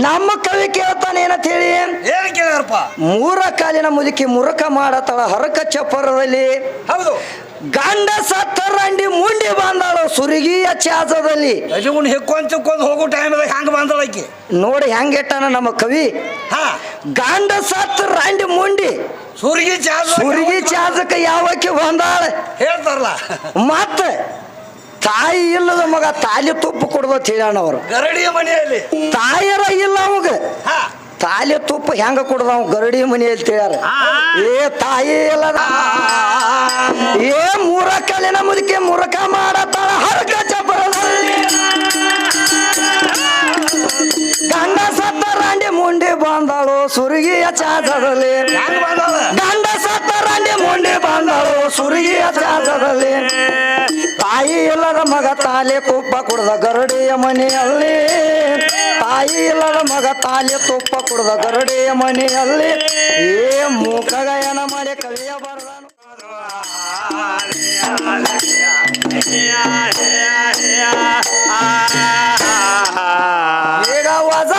ನಮ್ಮ ಕವಿ ಕೇಳ್ತಾನೆ ಏನಂತ ಹೇಳಿ ಏನ್ ಕೇಳ್ಯಾರಪ್ಪ? ಮೂರ ಕಾಲಿನ ಮುದುಕಿ ಮುರುಕ ಮಾಡತಳ ಹರಕ ಚಪ್ಪರದಲ್ಲಿ. ಹೌದು. ಗಂಡ ಸತ್ತರಂಡಿ ಮುಂಡಿ ಬಂದಾಳು ಸುರಿಗಿಯ ಚಾಜದಲ್ಲಿ. ಯಜಗುಣ್ ಹಿಕ್ಕೊಂತ ಹೋಗೋ ಟೈಮ್ದಾಗ ಹಂಗ ಬಂದಳಕಿ ನೋಡಿ ಹೆಂಗೆಟ್ಟಾನ ನಮ್ಮ ಕವಿ. ಹಾ, ಗಂಡ ಸತ್ತ ರಂಡಿ ಮುಂಡಿ ಸುರಿಗಿ ಚಾಜಕ್ಕೆ ಯಾವಕ್ಕೆ ಬಂದಾಳ ಹೇಳ್ತಾರಲ್ಲ. ಮತ್ತ ತಾಯಿ ಇಲ್ಲದ ಮಗ ತಾಲಿ ತುಪ್ಪ ಕೊಡ್ದತ್ ಹೇಳ್ಯಾಣ ಅವರು. ಗರಡಿಯ ಮನೆಯಲ್ಲಿ ತಾಯರ ಇಲ್ಲ ಅವಾಗ ತಾಲಿ ತುಪ್ಪ ಹೆಂಗ ಕೊಡದ ಅವ್ ಗರಡಿ ಮನೆಯಲ್ಲಿ ಹೇಳ್ಯಾರ. ಏ ತಾಯಿ ಇಲ್ಲದ ಏ ಮೂರ ಕಾಲಿನ ಮುದುಕಿ ಮುರಕ ಮಾಡತಾಳ ಹರಕ ಚಪ್ಪರದಲ್ಲಿ. ಗಂಡ ಸತ್ತ ರಂಡಿ ಮುಂಡಿ ಬಂದಾಳು ಸುರಿಗಿಯ ಚಾಜದಲ್ಲಿ. ಗಂಡ ಸತ್ತ ರಂಡಿ ಮುಂಡಿ ಬಂದಾಳು ಸುರಿಗಿಯ ಚಾಜದಲ್ಲಿ. ತಾಯಿ ಇಲ್ಲದ ಮಗ ತಾಲಿ ತುಪ್ಪ ಕುಡ್ದ ಗರಡಿಯ ಮನೆಯಲ್ಲಿ. ತಾಯಿ ಇಲ್ಲದ ಮಗ ತಾಲಿ ತುಪ್ಪ ಕುಡ್ದ ಗರಡಿಯ ಮನೆಯಲ್ಲಿ. ಏ ಮೂಕಗಾಯನ ಮಾಡಿ ಕವಿಯ ಬರದಾನು. ಈಗ ವಜ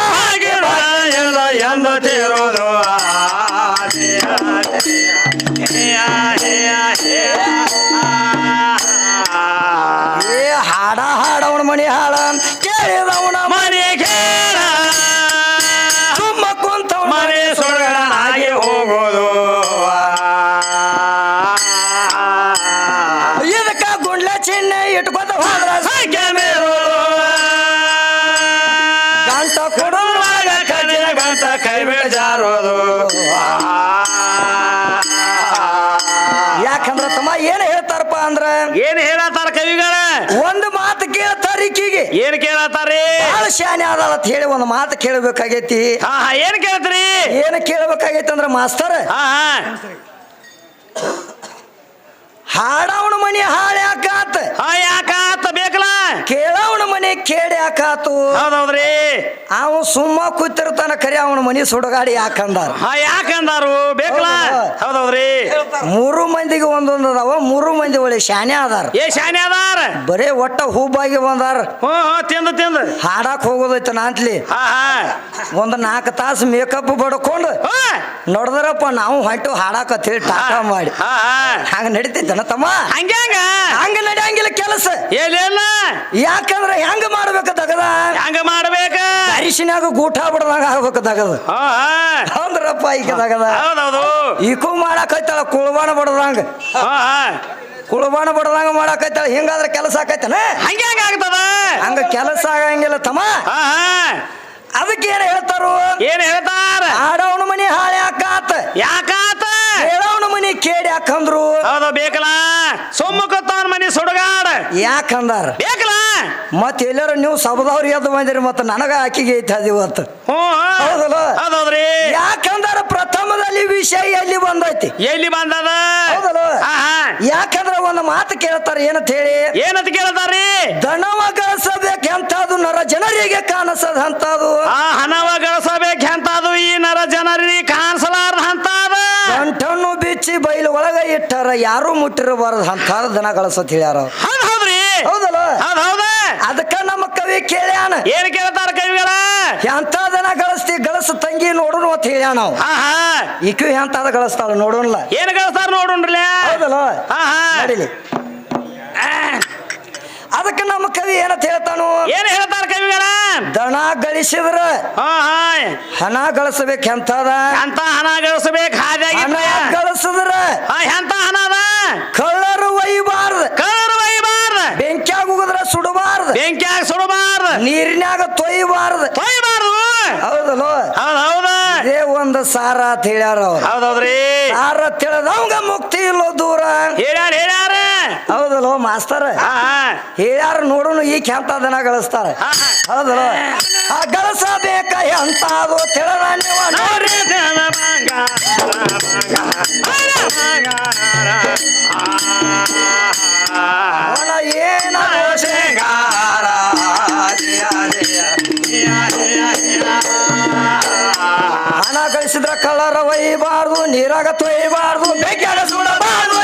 ಎಂದು ತೀರೋದು ಏ ಹಾಡ ಹಾಡವನ ಮಣಿ ಹಾಡ ಕೇಳಿದವನ ಮನೆ ಕೇಳ ತುಂಬ ಕುಂತ ಮನೆ ಸೊಳಗನಾಗಿ ಹೋಗೋದು. ಇದಕ್ಕ ಗುಂಡ್ಲ ಚಿಹ್ನೆ ಇಟ್ಕೊತ ಹೋದ್ರ ಸಂಖ್ಯೆ ಮೇರೋದು. ಗಂಟ ಕೊಡುವಾಗ ಕಜಿನ ಗಂಟ ಕೈ ಬೇಜಾರೋದು. ಯಾಕಂದ್ರ ತಮ್ಮ ಏನ್ ಹೇಳ್ತಾರಪ್ಪ ಅಂದ್ರ ಏನ್ ಹೇಳತ್ತಾರ ಕವಿಗಳ? ಒಂದು ಮಾತು ಕೇಳ್ತಾರ ಈಕಿಗೆ. ಏನ್ ಕೇಳತ್ತಾರಿ? ಬಹಳ ಶಾನೆ ಆದಾಳ ಅಂತ ಹೇಳಿ ಒಂದು ಮಾತು ಕೇಳಬೇಕಾಗೈತಿ. ಏನ್ ಕೇಳ್ತೀರಿ? ಏನ್ ಕೇಳಬೇಕಾಗೈತಿ ಅಂದ್ರ ಮಾಸ್ತರ್ ಹಾಡವನ ಮನಿ ಹಾಳ ಯಾಕಾತ ಯಾಕಾತ ಬೇಕಲ್ಲ ಕೇಳವನ ಮನೆ ಕೇಳಿ ಯಾಕಾತು. ಹೌದೌದ್ರಿ. ಅವ ಸುಮ್ಮ ಕೂತಿರ್ತಾನ ಖರೆ ಅವನ ಮನಿ ಸುಡಗಾಡಿ ಯಾಕಂದಾರ. ಯಾಕಂದಾರು ಬೇಕಲ್ಲ. ಹೌದೌದ್ರಿ. ಮೂರು ಮಂದಿಗೆ ಒಂದೊಂದು ಅದಾವ. ಮೂರು ಮಂದಿ ಒಳ್ಳೆ ಶಾನೆ ಅದಾರ. ಶಾನೆ ಅದಾರ. ಬರೇ ಒಟ್ಟ ಹೂಬಾಗಿ ಬಂದಾರ. ತಿಂದು ಹಾಡಾಕ್ ಹೋಗೋದೈತ ನಾಂತ್ಲಿ. ಒಂದ್ 4 ತಾಸು ಮೇಕಪ್ ಬಡ್ಕೊಂಡು ನೋಡಿದ್ರಪ್ಪ ನಾವು ಹೊಂಟು ಹಾಡಾಕತ್ ಹೇಳಿ ಟಾಟಾ ಮಾಡಿ ಹಂಗ ನಡಿತೈತನ ತಮ್ಮ? ಹಂಗ ನಡಿಯಂಗಿಲ್ಲ ಕೆಲಸ. ಯಾಕಂದ್ರೆ ಹೆಂಗ ಮಾಡ್ಬೇಕ ತಗದ ಹಂಗ ಮಾಡ್ಬೇಕ. ಅರಿಶಿನಾಗ ಗೂಟ ಬಿಡದಂಗ ಆಗ್ಬೇಕ ತಗದ ಅಂದ್ರಪ್ಪ ಈಗ ತಗದ. ಈಕೂ ಮಾಡಾಕೈತಾಳ ಕುಳ್ಬಾಣ ಬಡದಂಗ. ಕುಳ್ಬಾಣ ಬಡದಂಗ ಮಾಡಾಕೈತಾಳ. ಹಿಂಗಾದ್ರೆ ಕೆಲಸ ಆಕೈತನ? ಆಗ್ತದ. ಹಂಗ ಕೆಲಸ ಆಗಂಗಿಲ್ಲ ತಮ್ಮ. ಅದಕ್ಕೆ ಏನ್ ಹೇಳ್ತಾರು? ಏನ್ ಹೇಳ್ತಾರ? ಆಡವನ ಮನಿ ಹಾಳೆ ಯಾಕಾತ ಹೇಳವನ ಮನಿ ಕೇಳಿ ಯಾಕಂದ್ರು. ಹೌದು ಬೇಕಲ್ಲ. ಸೊಮ್ಮಕ್ಕವನ ಮನಿ ಸುಡುಗಾಡ ಯಾಕಂದಾರ ಬೇಕಲ್ಲ. ಮತ್ ಎಲ್ಲಾರ ನೀವು ಸಬದವ್ರು ಎದ್ದು ಬಂದಿರಿ. ಮತ್ತ ನನಗ ಆಕಿಗೆ ಐತದ ಇವತ್ತು. ಹೌದಲ್ಲ? ಹೌದೌದ್ರಿ. ಯಾಕಂದ್ರ ಪ್ರಥಮದಲ್ಲಿ ವಿಷಯ ಎಲ್ಲಿ ಬಂದೈತಿ? ಎಲ್ಲಿ ಬಂದದ? ಹೌದಲ್ಲ? ಯಾಕಂದ್ರ ಒಂದು ಮಾತು ಕೇಳ್ತಾರ. ಏನಂತ ಹೇಳಿ? ಏನಂತ ಕೇಳ್ತಾರ್ರಿ? ದನವ ಗಳಿಸಬೇಕೆಂತದು ನರ ಜನರಿಗೆ ಕಾಣಿಸದಂತದು. ಹಣವ ಗಳಿಸಬೇಕೆಂತದು ಈ ನರ ಜನರಿಗೆ ಕಾಣಿಸಲಾರ್ದ ಅಂತದ. ಕಂಠನ್ನು ಬಿಚ್ಚಿ ಬೈಲು ಒಳಗ ಇಟ್ಟಾರ ಯಾರು ಮುಟ್ಟಿರಬಾರದು ಅಂತಾರ ದನ ಗಳಿಸತ್ ಹೇಳ್ಯಾರ. ಹೌದ್ರಿ. ಹೌದಲ್ಲ? ಅದಕ್ಕ ನಮ್ಮ ಕವಿ ಕೇಳ್ಯಾನ. ಏನ್ ಕೇಳ್ತಾರ ಕವಿಗಳ? ಎಂತ ದನ ಗಳಿಸ ತಂಗಿ ನೋಡೋಣ ಅಂತ ಹೇಳ್ಯಾನ. ಈಕಿ ಎಂತಾದ ಗಳಿಸ್ತಾಳ ನೋಡೋಣ. ಏನ್ ಗಳಿಸ್ತಾರ ನೋಡೋಣ್ರಲ್ಲ. ಹೌದಲ್ಲ? ನಡಿಲಿ. ಅದಕ್ಕೆ ನಮ್ಮ ಕವಿ ಏನಂತ ಹೇಳ್ತಾನು? ಏನ್ ಹೇಳ್ತಾರ ಕವಿಗಳ? ದನ ಗಳಿಸಿದ್ರ ಹಣ ಗಳಿಸಬೇಕೆಂತದ. ಅಂತ ಹಣ ಗಳಿಸಬೇಕು. ಹಣ ಗಳಿಸಿದ್ರ ಎಂತ ಹಣ ಅದ? ಕಳ್ಳರು ಒಯ್ಯಬಾರ್ದು. ಬೆಂಕ್ಯಾಗ ಉಗಿದ್ರ ಸುಡಬಾರ್ದು. ನೀರಿನ್ಯಾಗ ತೊಯ್ಯಬಾರ್ದು. ಹೌದಲ್ಲ? ಇದೇ ಒಂದು ಸಾರ ಅಂತ ಹೇಳ್ಯಾರ ಅವ್ರು. ಹೌದೌದ್ರಿ. ಸಾರ ತಿಳಿದವಂಗ ಮುಕ್ತಿ ಇಲ್ಲೋ ದೂರ ಹೇಳ್ಯಾರ. ಹೌದಲ್ಲ ಮಾಸ್ತರ್? ಹೇಳ್ಯಾರ ನೋಡೋಣ. ಈ ಕೆಂತ ದನ ಗಳಿಸ್ತಾರ. ಹೌದಲ್ಲ? ಗಳಿಸಬೇಕ ಎಂತಾದು ತಿಳಿದ ನೀವ ನೋಡ್ರಿ. ಏನ ಶೇಂಗಾರ ಹಣ ಗಳಿಸಿದ್ರ ಕಳ್ಳರ ಒಯ್ಯಬಾರ್ದು. ನೀರಾಗ ತೊಯ್ಯಬಾರ್ದು. ಬೆಂಕಿಯಾಗ ಸುಡಬಾರ್ದು.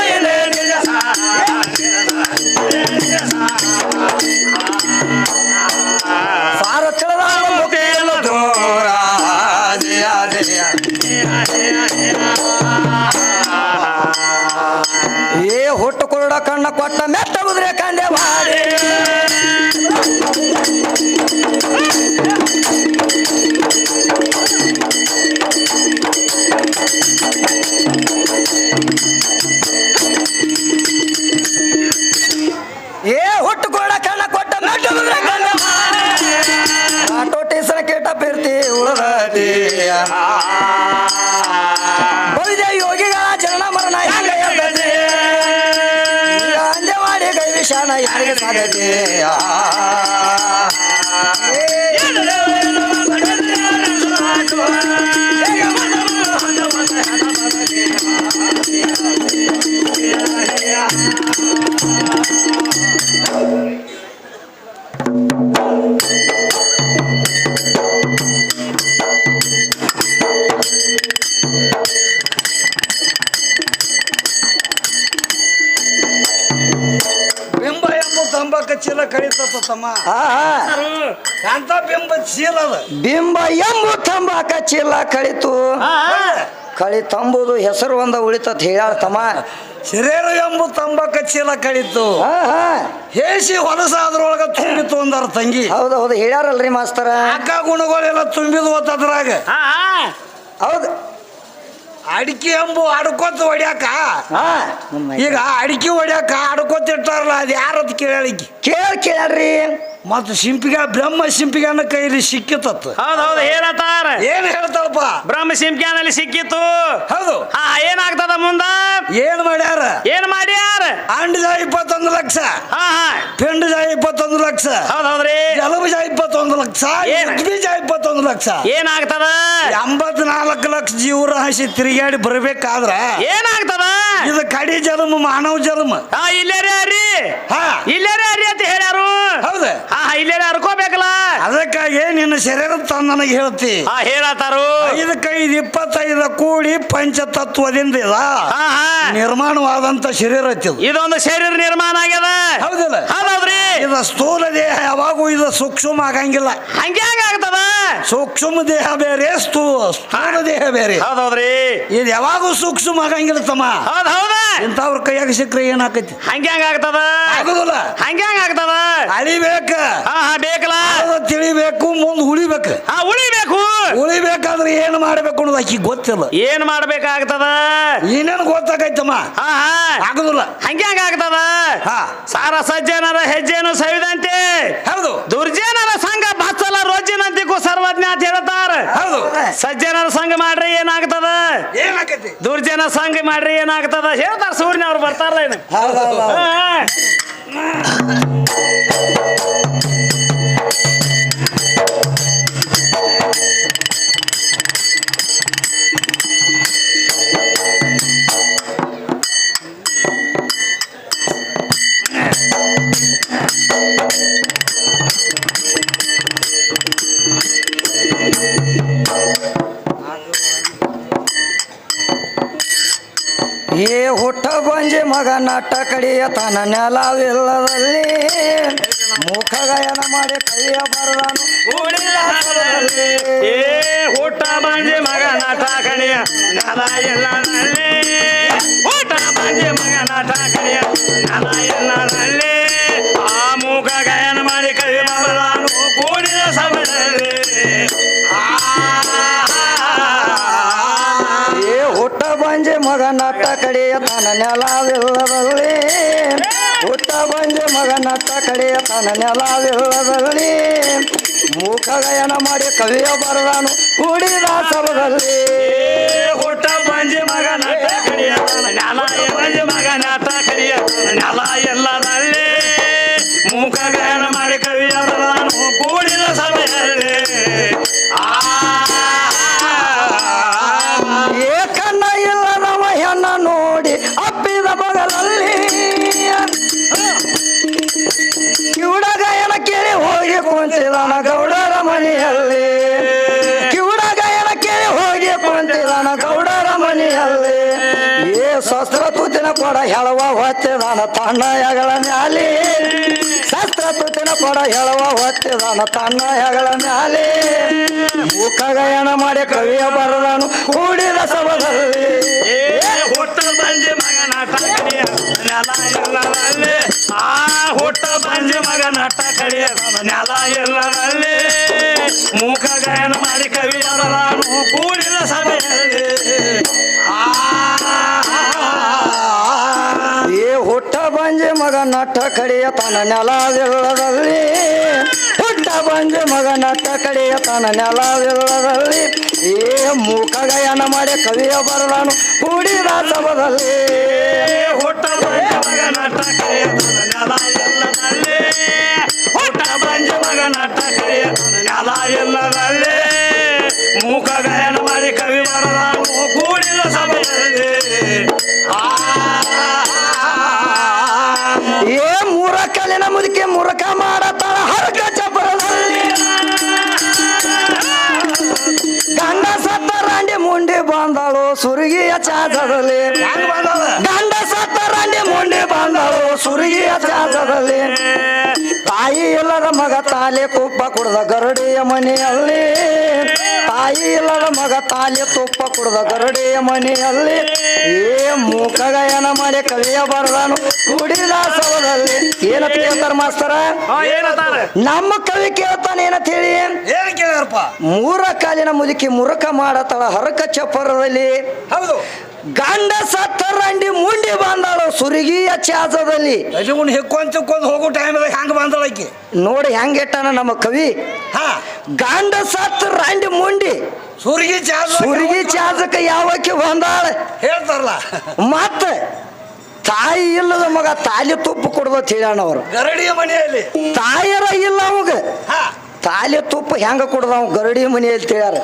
ಸಾರ ತಿಳಿದ ಮುಕ್ತಿ ಇಲ್ಲ ದೂರ ಕಣ್ಣ ಕೊಟ್ಟ ಮೆಟ್ಟ ಕುದುರೆ ಕಂದೆ ಮಾಡಿ ಏ ಹುಟ್ಟು ಕೂಡ ಕಣ್ಣ ಕೊಟ್ಟ ಮೆಟ್ಟ ಕುದುರೆ ಕಂದೆ ಮಾಡಿ ಆಟೋ ಟೀಸನ ಕೇಟ ಪಿರ್ತಿ ಉಳದಿ ಬಳಿದ ಯೋಗಿಗಳ ಜನನ ಮರಣ ಹೆಂಗ ಎದ್ದದೆ ಅಂದೆ ಮಾಡಿ ಕೈ ವಿಷಾನ ಯಾರಿಗೆ ಸಾಧ್ಯತೆ ಬಿಂಬ ಎಂಬ ತಂಬಾಕ ಚೀಲ ಕಡಿತತ್ತ ತಮ್ಮ ಅಂತ ಬಿಂಬ ಚೀಲ ಅದ ಬಿಂಬ ಎಂಬು ತಂಬಾಕ ಚೀಲ ಕಳಿತು ಕಳಿತಂಬುದು ಹೆಸರು ಒಂದ ಉಳಿತತ್ ಹೇಳ್ಯಾಳ ತಮ್ಮ ಶರೀರ ಎಂಬ ತಂಬಾಕ ಚೀಲ ಕಡಿತು ಹೇಸಿ ಹೊಲಸ ಅದ್ರೊಳಗ ತುಂಬಿತ್ತು ಅಂದಾರ ತಂಗಿ ಹೌದೌದು ಹೇಳ್ಯಾರಲ್ರಿ ಮಾಸ್ತರ ಅಕ್ಕ ಗುಣಗಳೆಲ್ಲ ತುಂಬಿದ್ವು ಅದ್ರಾಗ ಹೌದು ಅಡಿಕೆ ಎಂಬು ಅಡ್ಕೋತ ಹೊಡ್ಯಾಕ ಈಗ ಅಡಿಕೆ ಹೊಡ್ಯಾಕ ಅಡ್ಕೋತ ಇಟ್ಟಾರಲ್ಲ ಅದ್ ಯಾರತ್ ಕೇಳಿಕ್ಕೆ ಕೇಳ್ಯಾರ್ರಿ ಮತ್ತ ಸಿಂಪಿಗೆ ಬ್ರಹ್ಮ ಸಿಂಪಿಗೆನ ಕೈಲಿ ಸಿಕ್ಕಿತತ್ ಹೌದೌದು ಹೇಳತ್ತಾರ ಏನ್ ಹೇಳ್ತಾರಪ್ಪ ಬ್ರಹ್ಮ ಸಿಂಪ್ಯಾನಲ್ಲಿ ಸಿಕ್ಕಿತ್ತು ಹೌದು ಏನಾಗ್ತದ ಮುಂದ ಏನ್ ಮಾಡ್ಯಾರ ಏನ್ ಮಾಡ್ಯಾರ ಅಂಡಜ 21 ಲಕ್ಷ ಹಾ ಹಾ ಪಿಂಡಜ 21 ಲಕ್ಷ ಹೌದೌದ್ರಿ ಜಲಬಜ 21 ಲಕ್ಷ ಏನ್? ಬೀಜ 21 ಲಕ್ಷ ಏನಾಗ್ತದ 84 ಲಕ್ಷ ಜೀವರಾಶಿ ತಿರುಗಾಡಿ ಬರ್ಬೇಕಾದ್ರ ಏನಾಗ್ತದ ಇದು ಕಡಿ ಜನ್ಮ ಮಾನವ ಜನ್ಮ ಇಲ್ಲೇರೇ ಅರಿ ಹಾ ಇಲ್ಲೇರೇ ಅರಿ ಅಂತ ಹೇಳ್ಯಾರು ಹೌದ ಇಲ್ಲೇರೇ ಅರ್ಕೋಬೇಕಲ್ಲ ಅದಕ್ಕಾಗಿ ನಿನ್ನ ಶರೀರ ನನಗೆ ಹೇಳ್ತಿ ಹೇಳತ್ತಾರು 5-5-25 ಕೂಡಿ ಪಂಚತತ್ವದಿಂದ ಇದ ನಿರ್ಮಾಣವಾದಂತ ಶರೀರ ಐತಿ ಇದೊಂದು ಶರೀರ ನಿರ್ಮಾಣ ಆಗ್ಯದ ಹೌದಿಲ್ಲ ಹೌದೌದ್ರಿ ಇದು ಸ್ಥೂಲ ದೇಹ ಯಾವಾಗೂ ಇದು ಸೂಕ್ಷ್ಮ ಆಗಂಗಿಲ್ಲ ಹಂಗೆ ಆಗ್ತದ ಸೂಕ್ಷ್ಮ ದೇಹ ಬೇರೆ ಸ್ಥೂಲ ದೇಹ ಬೇರೆ ಹೌದೌದ್ರಿ ಇದು ಯಾವಾಗೂ ಸೂಕ್ಷ್ಮ ಆಗಂಗಿಲ್ಲ ತಮ್ಮ ಹೌದ್ ಹೌದ ಇಂಥವ್ರ ಕೈಯಾಗ ಸಿಕ್ಕ್ರೆ ಏನಾಕೈತಿ ಹಂಗೆ ಆಗ್ತದ ಆಗುದಿಲ್ಲ ಹಂಗೆ ಆಗ್ತದ ಅಳಿಬೇಕ ಬೇಕಲ್ಲ ತಿಳಿಬೇಕು ಮುಂದ್ ಉಳಿಬೇಕು ಉಳಿಬೇಕಾದ್ರೆ ಏನ್ ಮಾಡ್ಬೇಕು ಅನ್ನೋದು ಆಕಿ ಗೊತ್ತಿಲ್ಲ ಏನ್ ಮಾಡ್ಬೇಕಾಗ್ತದ ಏನೇನು ಗೊತ್ತಾಗೈತಮ್ಮ ಆಗುದಿಲ್ಲ ಹಂಗೆ ಆಗ್ತದ ಸಾರ ಸಜ್ಜನರ ಹೆಜ್ಜೆನು ಸವಿದಂತೆ ಹೌದು ದುರ್ಜನರ ಸಂಘ ಬಚ್ಚಲ ರೋಜಿನಂತಿಗೂ ಸರ್ವಜ್ಞ ಅಂತ ಹೇಳ್ತಾರ ಹೌದು ಸಜ್ಜನರ ಸಂಘ ಮಾಡ್ರಿ ಏನಾಗ್ತದ ಏನಾಕೈತಿ ದುರ್ಜನ ಸಂಘ ಮಾಡ್ರಿ ಏನಾಗ್ತದ ಹೇಳ್ತಾರ ಸೂರ್ಯನ ಅವ್ರು ಬರ್ತಾರಲ್ಲ ಏನು ಏ ಹುಟ್ಟ ಬಂಜೆ ಮಗ ನಾಟ ಕಡಿಯ ತನ ನೆಲವಿಲ್ಲದಲ್ಲಿ ಮುಖ ಗಾಯನ ಮಾಡಿ ಕವಿಯ ಬರದಾನು ಏ ಹುಟ್ಟ ಬಂಜೆ ಮಗ ನಾಟ ಕಡಿಯ ನೆಲ ಎಲ್ಲದಲ್ಲಿ ಹುಟ್ಟ ಬಂಜೆ ಮಗ ನಾಟ ಕಡಿಯ ನೆಲ ಎಲ್ಲದಲ್ಲಿ ಆ ಮುಖ ಗಾಯನ ಮಾಡಿ ಕವಿಯ ಬರದಾನು ಕೂಡಿದ ಸಭೆಯಲ್ಲಿ ಏ ಹುಟ್ಟ ಬಂಜೆ ಮಗ ನಾಟ ಕಡಿಯ ತನ ನೆಲವಿಲ್ಲದಲ್ಲಿ ಹುಟ್ಟ ಬಂಜೆ ಮಗ ನಾಟ ಕಡಿಯ ತನ ನೆಲವಿಲ್ಲದಲ್ಲಿ ಮುಖ ಗಾಯನ ಮಾಡಿ ಕವಿಯ ಬರದಾನು ಕೂಡಿದ ಸಭದಲ್ಲಿ ಹುಟ್ಟ ಬಂಜೆ ಮಗ ನಾಟ ಕಡಿಯ ನೆಲ ಬಂಜೆ ಮಗ ನಾಟ ಕಡಿಯ ನೆಲ ಎಲ್ಲದಲ್ಲಿ ಮುಖ ಗಾಯನ ಮಾಡಿ ಕವಿಯ ಬರದಾನು ಕೂಡಿದ ಸಭೆಯಲ್ಲಿ ಏ ಕಣ್ಣ ಇಲ್ಲ ನವ ಹೆಣ್ಣ ನೋಡಿ ಅಪ್ಪಿದ ಬಗಲಲ್ಲಿ ಕಿವುಡ ಗಾಯನ ಕೇಳಿ ಹೋಗಿ ಕುಂತಿದಾನ ಗೌಡರ ಮನೆಯಲ್ಲಿ ಕಿವುಡ ಗಾಯನ ಕೇಳಿ ಹೋಗಿ ಕುಂತಿದಾನ ಗೌಡರ ಮನೆಯಲ್ಲಿ ಏ ಶಸ್ತ್ರ ತುತ್ತಿನ ಕೊಡ ಹೇಳುವ ಹೊತ್ತಿದಾನ ತನ್ನ ಹೆಗಳ ಮ್ಯಾಲಿ ಶಸ್ತ್ರ ತುತ್ತಿನ ಕೊಡ ಹೇಳುವ ಹೊತ್ತಿದಾನ ತನ್ನ ಹೆಗಳ ಮ್ಯಾಲಿ ಮುಖ ಗಾಯನ ಮಾಡಿ ಕವಿಯ ಬರದಾನು ಕೂಡಿದ ಸಭದಲ್ಲಿ ಹುಟ್ಟ ಬಂಜೆ ಮಗ ನಾಟ ಕಡಿಯ ನೆಲ ಎಲ್ಲದಲ್ಲಿ ಹುಟ್ಟ ಬಂಜಿ ಮಗ ನಟ ಕಡೆಯ ನೆಲ ಎಲ್ಲರಲ್ಲಿ ಮೂಕ ಗಾಯನ ಮಾಡಿ ಕವಿ ನಾನು ಕೂಡಿದ ಸಭೆಯಲ್ಲಿ ಏ ಹುಟ್ಟ ಬಂಜೆ ಮಗ ನಟ್ಟ ಕಡೆಯ ತನ್ನ ನೆಲವಿಲ್ಲದಲ್ಲಿ ಹುಟ್ಟ ಬಂಜೆ ಮಗ ನಟ್ಟ ಕಡೆಯ ತನ್ನ ನೆಲವಿಲ್ಲದಲ್ಲಿ ಏ ಮೂಕ ಗಾಯನ ಮಾಡಿ ಕವಿಯ ಬರದಾನು ಕೂಡಿದ ಸಭದಲ್ಲಿ ಹುಟ್ಟ ಬಂಜ ಮಗ ನಟ ಕಡೆಯ ನೆಲ ಎಲ್ಲದಲ್ಲಿ ಹುಟ್ಟ ಬಂಜ ಮಗ ನಟ ಕಡೆಯ ನೆಲ ಎಲ್ಲದಲ್ಲಿ ಮೂಕ ಗಾಯನ ಮಾಡಿ ಕವಿ ಬರದಾನು ಕೂಡಿದ ಸಭೆಯಲ್ಲಿ ಏ ಮೂರ ಕಾಲಿನ ಮುದುಕಿ ಮುರಕ ಮಾಡತಾಳ ಹರಕ ಚಪರದಲ್ಲಿ ಗಂಡ ಸತ್ತ ರಾಂಡಿ ಮುಂಡಿ ಬಂದಳು ಸುರುಗಿಯ ಚಾದದಲ್ಲಿ ಹೆಂಗ್ ಬಂದವ ಗಂಡ ಸತ್ತ ರಾಂಡಿ ಮುಂಡಿ ಬಂದಳು ಸುರುಗಿಯ ಚಾದದಲ್ಲಿ ತಾಯಿ ಇಲ್ಲದ ಮಗ ತಾಲಿ ತುಪ್ಪ ಕುಡ್ದ ಗರಡಿಯ ಮನೆಯಲ್ಲಿ ತಾಯಿ ಇಲ್ಲದ ಮಗ ತಾಲಿ ತುಪ್ಪ ಕುಡ್ದ ಗರಡಿಯ ಮನೆಯಲ್ಲಿ ಏ ಮೂಕ ಗಾಯನ ಮಾಡಿ ಕವಿಯ ಬರದಾನು ಕುಡಿದ ಸವದಲ್ಲಿ ಏನಂತ ಹೇಳ್ತಾರ ಮಾಸ್ತರ ಏನಂತಾರೆ ನಮ್ಮ ಕವಿ ಕೇಳ್ತಾನೆ ಏನಂತ ಹೇಳಿ ಏನ್ ಕೇಳ್ಯಾರಪ್ಪ ಮೂರ ಕಾಲಿನ ಮುದುಕಿ ಮುರಕ ಮಾಡತಾಳ ಹರಕ ಚಪ್ಪರದಲ್ಲಿ ಹೌದು ಗಂಡ ಸತ್ತ ರಂಡಿ ಮುಂಡಿ ಬಂದಾಳು ಸುರುಗಿಯ ಚಾಜದಲ್ಲಿ ಯಜಗುಣ್ ಹಿಕ್ಕೊಂತ ಹೋಗೋ ಟೈಮ್ದಾಗ ಹೆಂಗ್ ಬಂದಳ ಆಕಿ ನೋಡಿ ಹೆಂಗೆಟ್ಟಾನ ನಮ್ಮ ಕವಿ ಹಾ ಗಂಡ ಸತ್ತ ರಂಡಿ ಮುಂಡಿ ಸುರ್ಗಿ ಚಾದ ಸುರುಗಿ ಚಾಜಕ ಯಾವಕ್ಕೆ ಬಂದಾಳ ಹೇಳ್ತಾರಲ್ಲ ಮತ್ತ ತಾಯಿ ಇಲ್ಲದ ಮಗ ತಾಲಿ ತುಪ್ಪ ಕೊಡ್ದ ಹೇಳ್ಯಾನವ್ರು ಗರಡಿಯ ಮನೆಯಲ್ಲಿ ತಾಯರ ಇಲ್ಲ ಅವಾಗ ಹಾ ತಾಲಿ ತುಪ್ಪ ಹೆಂಗ ಕುಡ್ದ ಅವ್ ಗರಡಿ ಮನೆಯಲ್ಲಿ ಹೇಳ್ಯಾರ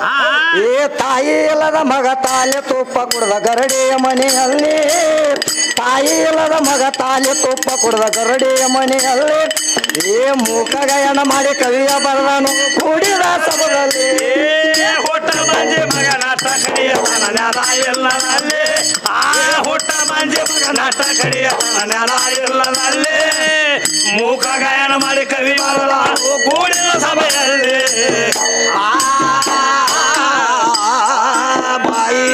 ಏ ತಾಯಿ ಇಲ್ಲದ ಮಗ ತಾಲಿ ತುಪ್ಪ ಕುಡ್ದ ಗರಡಿಯ ಮನೆಯಲ್ಲಿ ತಾಯಿ ಇಲ್ಲದ ಮಗ ತಾಲಿ ತುಪ್ಪ ಕುಡ್ದ ಗರಡಿಯ ಮನೆಯಲ್ಲಿ ಏ ಮೂಕ ಗಾಯನ ಮಾಡಿ ಕವಿಯ ಬರದಾನು ಕೂಡಿದ ಸಭದಲ್ಲಿ ಹುಟ್ಟ ಬಂಜೆ ಮಗ ನಾಟ ಕಡಿಯ ನೆಲ ಎಲ್ಲದಲ್ಲಿ ಹುಟ್ಟ ಬಂಜೆ ಮಗ ನಾಟ ಕಡಿಯ ನೆಲ ಎಲ್ಲದಲ್ಲಿ ಮೂಕ ಗಾಯನ ಮಾಡಿ ಕವಿ ಬರಲ್ಲ ಕೂಡಿದ ಸಭೆಯಲ್ಲಿ ಬಾಯಿ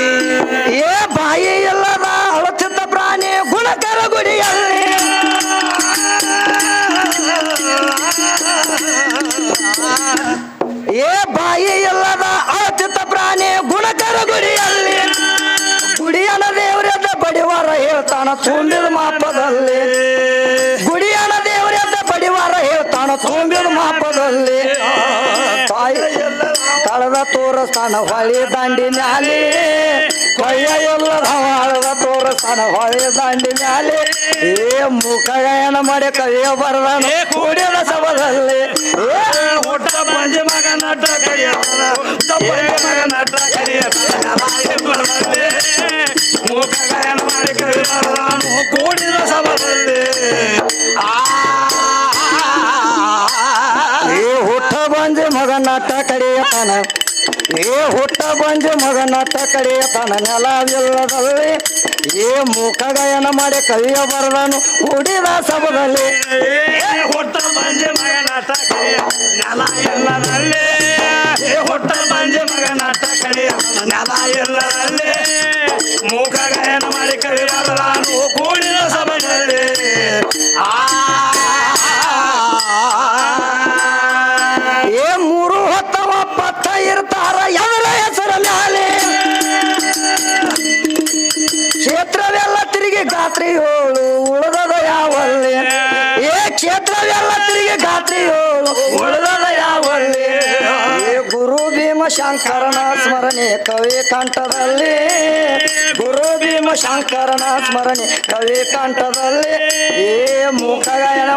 ಏ ಬಾಯಿ ಇಲ್ಲದ ಅಳಚಿದ್ದ ಪ್ರಾಣಿ ಗುಣಕರ ಗುಡಿಯಲ್ಲಿ ಏ ಬಾಯಿ ಇಲ್ಲದ ಅಳಚಿದ್ದ ಪ್ರಾಣಿ ಗುಣಕರ ಗುಡಿಯಲ್ಲಿ ಗುಡಿಯನ ದೇವರೆದ್ದ ಬಡಿವಾರ ಹೇಳ್ತಾನ ತುಂಬಿದ ಮಾಪದಲ್ಲಿ ಗುಡಿಯನ ದೇವರೆದ್ದ ಬಡಿವಾರ ಹೇಳ್ತಾನ ತುಂಬಿದ ಮಾಪದಲ್ಲಿ ತಾಯಿ ತಳದ ತೋರಸ್ತಾನ ಹೊಳಿ ದಾಂಡಿ ಮ್ಯಾಲೆ ಕೊಯ್ಯ ಎಲ್ಲದ ಹಾಳದ ತೋರಸ್ತಾನ ಹೊಳಿ ದಾಂಡಿ ಮ್ಯಾಲೆ ಏ ಮುಖ ಗಾಯನ ಮಾಡಿ ಕವಿಯ ಬರದಾನ ಕೂಡಿದ ಸಭದಲ್ಲಿ ಹುಟ್ಟ ಬಂಜೆ ಮಗ ನಟ ಕಡಿಯ ಮಗ ನಟ ಕಡಿಯ ಮೂಕ ಗಾಯನ ಮಾಡಿ ಕವಿ ಬರದಾನು ಕೂಡಿದ ಸಭದಲ್ಲಿ ಏ ಹುಟ್ಟ ಬಂಜೆ ಮಗ ನಟ ಕಡೆಯತನ ಏ ಹುಟ್ಟ ಬಂಜೆ ಮಗ ನಟ ಕಡೆಯತನ ನೆಲವಿಲ್ಲದಲ್ಲಿ ಏ ಮೂಕ ಗಾಯನ ಮಾಡಿ ಕವಿಯ ಬರದಾನು ಕೂಡಿದ ಸಭದಲ್ಲಿ ಹುಟ್ಟ ಬಂಜೆ ಮಗ ನಾಟ ಕಡಿಯ ನೆಲ ಎಲ್ಲದಲ್ಲಿ ಹುಟ್ಟ ಬಂಜೆ ಮಗ ನಾಟ ಕಡಿಯ ನೆಲ ಎಲ್ಲದಲ್ಲಿ ಮೂಕ ಗಾಯನ ಮಾಡಿ ಕವಿ ಬರದಾನು ಕೂಡಿದ ಸಭೆಯಲ್ಲಿ ಏ ಮೂರು ಹೊತ್ತವ ಪತ್ತ ಇರ್ತಾರ ಎದರ ಹೆಸರ ಮ್ಯಾಲೆ ಕ್ಷೇತ್ರವೆಲ್ಲ ತಿರುಗಿ ಗಾತ್ರಿ ಹೋಳು ಉಳಿದದ ಯಾವಲ್ಲಿ ಏ ಕ್ಷೇತ್ರವೆಲ್ಲ ತಿರುಗಿ ಗಾತ್ರಿ ಹೋಳು ಉಳಿದದ ಯಾವಲ್ಲಿ ಏ ಗುರು ಭೀಮ ಶಂಕರನ ಸ್ಮರಣೆ ಕವಿ ಕಂಠದಲ್ಲಿ ಗುರು ಭೀಮ ಶಂಕರನ ಸ್ಮರಣೆ ಕವಿ ಕಂಠದಲ್ಲಿ ಏ ಮೂಕ ಗಾಯನ